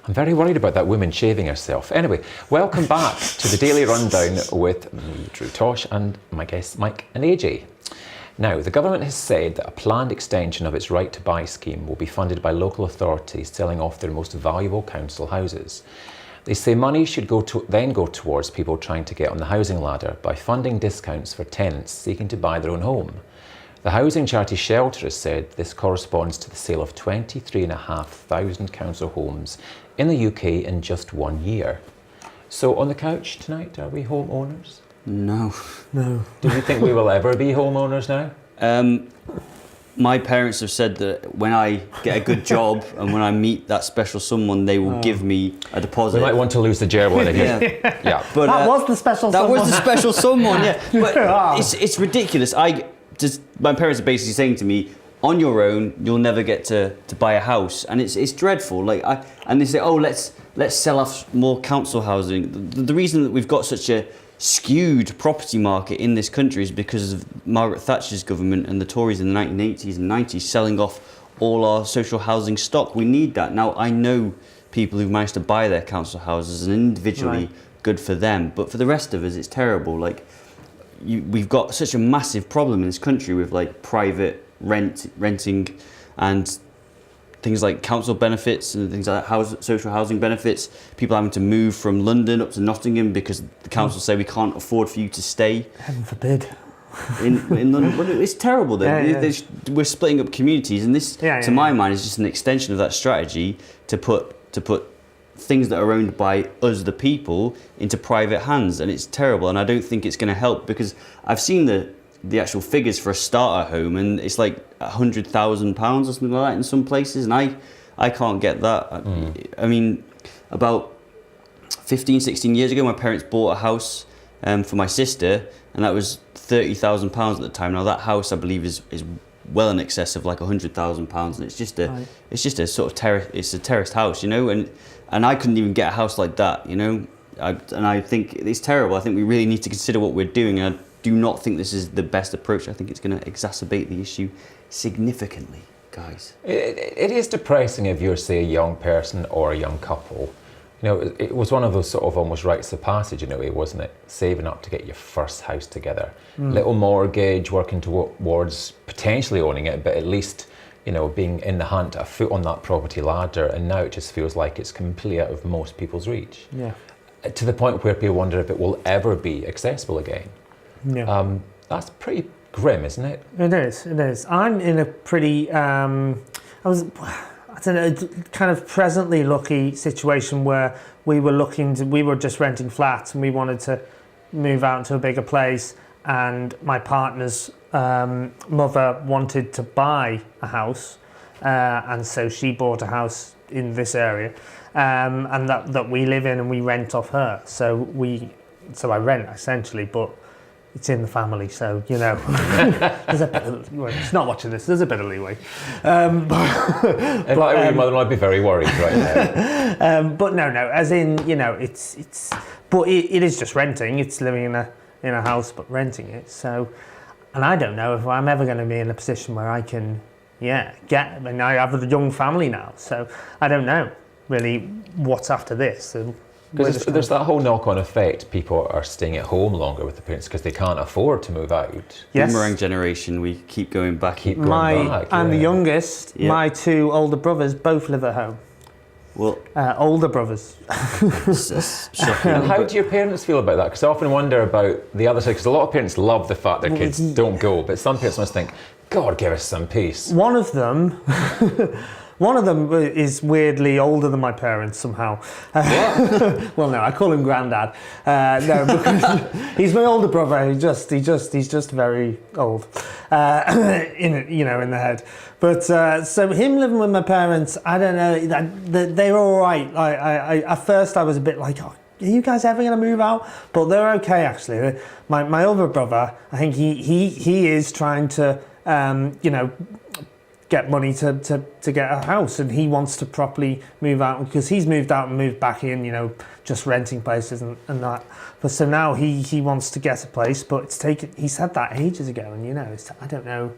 I'm very worried about that woman shaving herself. Anyway, welcome back to the Daily Rundown with me, Drew Tosh, and my guests Mike and AJ. Now, the government has said that a planned extension of its right to buy scheme will be funded by local authorities selling off their most valuable council houses. They say money should then go towards people trying to get on the housing ladder by funding discounts for tenants seeking to buy their own home. The housing charity Shelter has said this corresponds to the sale of 23,500 council homes in the UK in just 1 year. So on the couch tonight, are we homeowners? No. Do you think we will ever be homeowners now? My parents have said that when I get a good job and when I meet that special someone, they will give me a deposit. We might want to lose the gerbil in here. Yeah. But that was the special that someone. was the special someone, yeah. But it's ridiculous. My parents are basically saying to me, on your own, you'll never get to buy a house, and it's dreadful. And they say, oh, let's sell off more council housing. The reason that we've got such a skewed property market in this country is because of Margaret Thatcher's government and the Tories in the 1980s and 90s selling off all our social housing stock. We need that. Now, I know people who've managed to buy their council houses, and individually good for them, but for the rest of us, it's terrible. We've got such a massive problem in this country with private renting and things like council benefits and things like that, social housing benefits, people having to move from London up to Nottingham because the council say we can't afford for you to stay. Heaven forbid. In London. Well, it's terrible though. We're splitting up communities, and this, to my mind, is just an extension of that strategy to put things that are owned by us, the people, into private hands, and it's terrible. And I don't think it's going to help, because I've seen the actual figures for a starter home, and it's like £100,000 or something like that in some places, and I can't get that. I mean, about 15-16 years ago, my parents bought a house for my sister, and that was £30,000 at the time. Now that house, I believe, is well in excess of like £100,000, and it's just a sort of terraced house, you know, and I couldn't even get a house like that, you know. And I think it's terrible. I think we really need to consider what we're doing, and I do not think this is the best approach. I think it's going to exacerbate the issue significantly, guys. It is depressing if you're, say, a young person or a young couple. You know, it was one of those sort of almost rites of passage, in a way, wasn't it? Saving up to get your first house together. Little mortgage, working towards potentially owning it, but at least, you know, being in the hunt, a foot on that property ladder, and now it just feels like it's completely out of most people's reach. Yeah. To the point where people wonder if it will ever be accessible again. Yeah. That's pretty grim, isn't it? It is. I'm in a pretty, kind of presently lucky situation where we were just renting flats, and we wanted to move out to a bigger place, and my partner's mother wanted to buy a house, and so she bought a house in this area, and that we live in, and we rent off her. So I rent essentially, but it's in the family, so, you know, there's a bit of, well, she's not watching this, there's a bit of leeway. Your mother might be very worried right now. But no, as in, you know, but it is just renting. It's living in a house, but renting it. So, and I don't know if I'm ever going to be in a position where I can, I have a young family now, so I don't know really what's after this. Because there's that whole knock-on effect. People are staying at home longer with the parents because they can't afford to move out. Yes. Boomerang generation, we keep going back. I'm the youngest. Yeah. My two older brothers both live at home. Well, older brothers. That's shocking. And how do your parents feel about that? Because I often wonder about the other side, because a lot of parents love the fact their kids don't go, but some parents must think, God, give us some peace. One of them is weirdly older than my parents somehow. Well, no, I call him Grandad. No, because he's my older brother. He's just very old, in the head. But so him living with my parents, I don't know. They're all right. I at first I was a bit like, oh, are you guys ever going to move out? But they're okay actually. My older brother, I think he is trying to get money to get a house, and he wants to properly move out because he's moved out and moved back in, just renting places and that. But so now he wants to get a place, but he said that ages ago, and I don't know.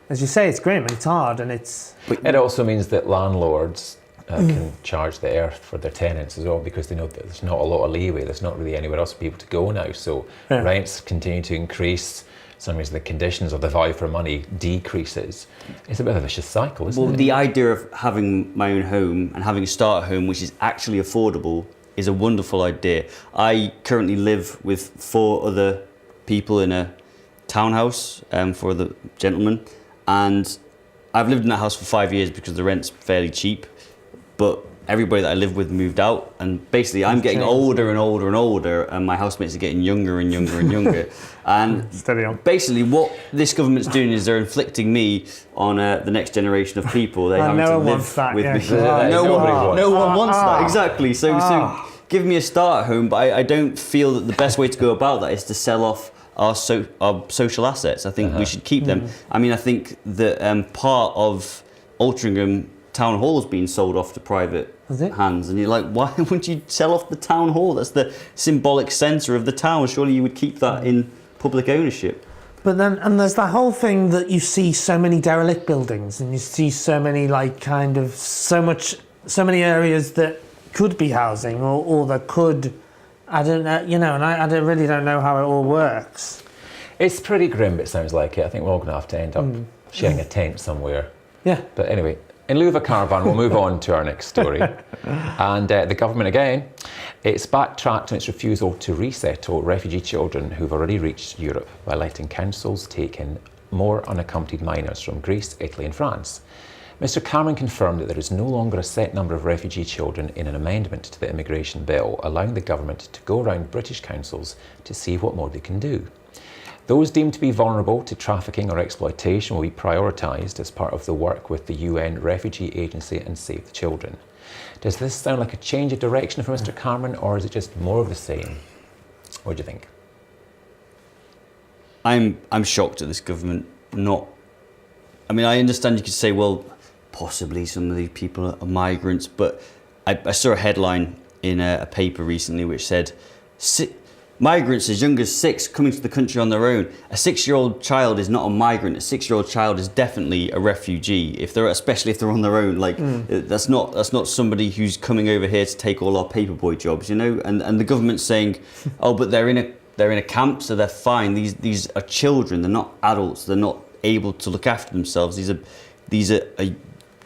As you say, it's grim and it's hard, and it's. It also means that landlords can charge the earth for their tenants as well, because they know that there's not a lot of leeway. There's not really anywhere else for people to go now. So rents continue to increase. Sometimes the conditions of the value for money decreases. It's a bit of a vicious cycle, isn't it? Well, the idea of having my own home and having a starter home which is actually affordable is a wonderful idea. I currently live with 4 other people in a townhouse, 4 other gentlemen, and I've lived in that house for 5 years because the rent's fairly cheap, but everybody that I live with moved out, and basically I'm getting older and older and older, and my housemates are getting younger and younger and younger. And steady on. Basically what this government's doing is they're inflicting me on the next generation of people. They have to live with me. No one wants that, exactly. So give me a starter home, but I don't feel that the best way to go about that is to sell off our social assets. I think we should keep them. I mean, I think that part of Altrincham Town Hall's being sold off to private hands, and you're like, why wouldn't you sell off the Town Hall? That's the symbolic centre of the town. Surely you would keep that in public ownership. But then, and there's that whole thing that you see so many derelict buildings, and you see so many so many areas that could be housing, or that could, I don't know, and I really don't know how it all works. It's pretty grim, it sounds like it. I think we're all going to have to end up sharing a tent somewhere. Yeah. But anyway, in lieu of a caravan, we'll move on to our next story. And the government again, it's backtracked on its refusal to resettle refugee children who've already reached Europe by letting councils take in more unaccompanied minors from Greece, Italy and France. Mr Cameron confirmed that there is no longer a set number of refugee children in an amendment to the immigration bill, allowing the government to go around British councils to see what more they can do. Those deemed to be vulnerable to trafficking or exploitation will be prioritised as part of the work with the UN Refugee Agency and Save the Children. Does this sound like a change of direction for Mr Cameron, or is it just more of the same? What do you think? I'm shocked at this government not... I mean, I understand you could say, well, possibly some of these people are migrants, but I saw a headline in a paper recently which said, migrants as young as 6 coming to the country on their own. A 6-year-old child is not a migrant. A 6-year-old child is definitely a refugee. Especially if they're on their own, that's not somebody who's coming over here to take all our paperboy jobs, And the government's saying, oh, but they're in a camp, so they're fine. These are children. They're not adults. They're not able to look after themselves. These are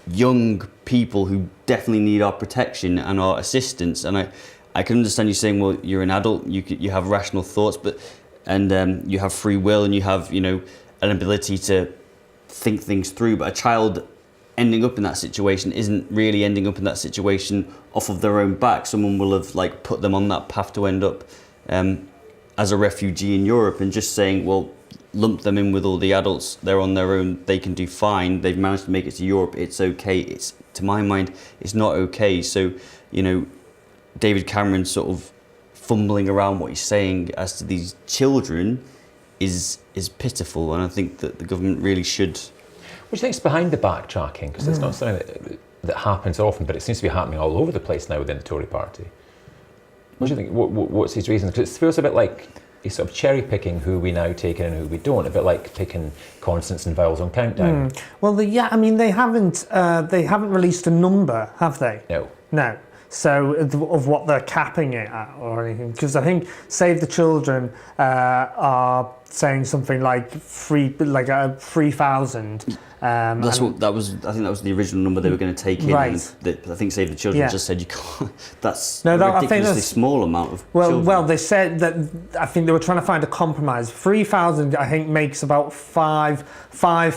young people who definitely need our protection and our assistance. And I can understand you saying, well, you're an adult, you have rational thoughts, and you have free will, and you have, an ability to think things through. But a child ending up in that situation isn't really ending up in that situation off of their own back. Someone will have put them on that path to end up as a refugee in Europe, and just saying, well, lump them in with all the adults. They're on their own. They can do fine. They've managed to make it to Europe. It's okay. To my mind, it's not okay. So, David Cameron sort of fumbling around what he's saying as to these children is pitiful, and I think that the government really should... What do you think's behind the backtracking? Because it's not something that happens often, but it seems to be happening all over the place now within the Tory party. What do you think? What's his reason? Because it feels a bit like he's sort of cherry picking who we now take in and who we don't, a bit like picking consonants and vowels on Countdown. Well, they haven't released a number, have they? No. So of what they're capping it at or anything, because I think Save the Children are saying something like 3,000. I think that was the original number they were going to take in. Right. And I think Save the Children just said you can't. That's a ridiculously small amount of children. Well, they said that. I think they were trying to find a compromise. 3,000, I think, makes about five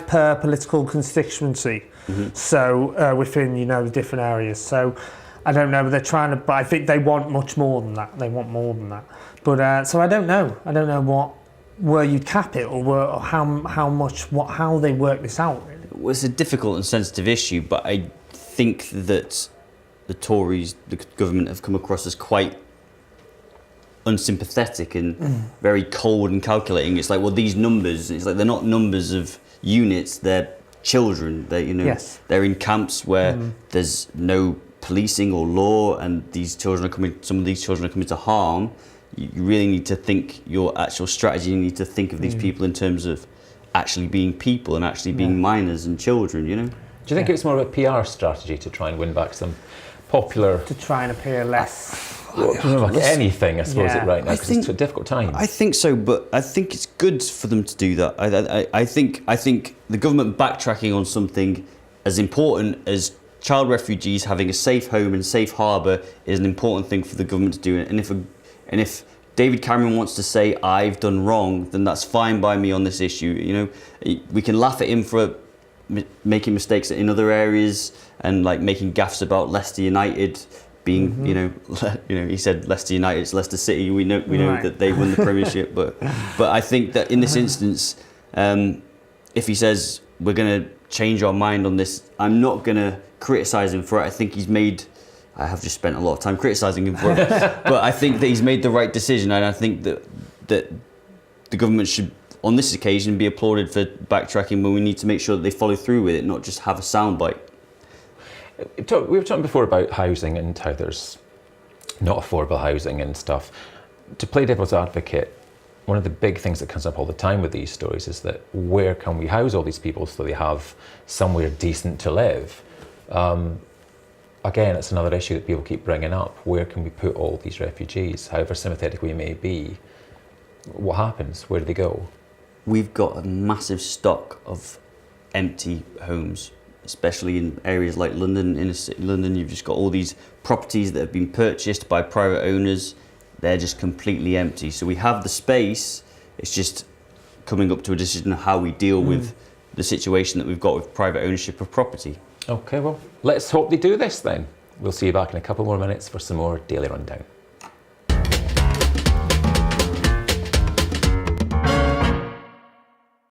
per political constituency. So within the different areas. So. I don't know, but I think they want much more than that. But so I don't know. I don't know where you'd cap it or how they work this out. Really. Well, it's a difficult and sensitive issue, but I think that the Tories, the government, have come across as quite unsympathetic and very cold and calculating. It's like, well, these numbers, it's like they're not numbers of units, they're children. They're in camps where there's no policing or law, and some of these children are coming to harm. You really need to think your actual strategy. You need to think of these people in terms of actually being people and actually being minors and children. Do Do you think it's more of a PR strategy to try and win back some popular... To try and appear less... like anything, I suppose, right now, because it's a difficult time. I think so, but I think it's good for them to do that. I think the government backtracking on something as important as child refugees having a safe home and safe harbour is an important thing for the government to do. And if David Cameron wants to say I've done wrong, then that's fine by me on this issue. You know, we can laugh at him for making mistakes in other areas and like making gaffes about Leicester United. Being, you know, he said Leicester United, it's Leicester City. We know that they won the Premiership, but I think that in this instance, if he says we're going to change our mind on this, I'm not going to criticise him for it. I think I have just spent a lot of time criticising him for it, but I think that he's made the right decision, and I think that the government should, on this occasion, be applauded for backtracking when we need to make sure that they follow through with it, not just have a soundbite. We were talking before about housing and how there's not affordable housing and stuff. To play devil's advocate, one of the big things that comes up all the time with these stories is that where can we house all these people so they have somewhere decent to live? Again, it's another issue that people keep bringing up. Where can we put all these refugees? However sympathetic we may be, what happens? Where do they go? We've got a massive stock of empty homes, especially in areas like London, inner city London. You've just got all these properties that have been purchased by private owners. They're just completely empty. So we have the space. It's just coming up to a decision of how we deal with the situation that we've got with private ownership of property. Okay, well, let's hope they do this then. We'll see you back in a couple more minutes for some more Daily Rundown.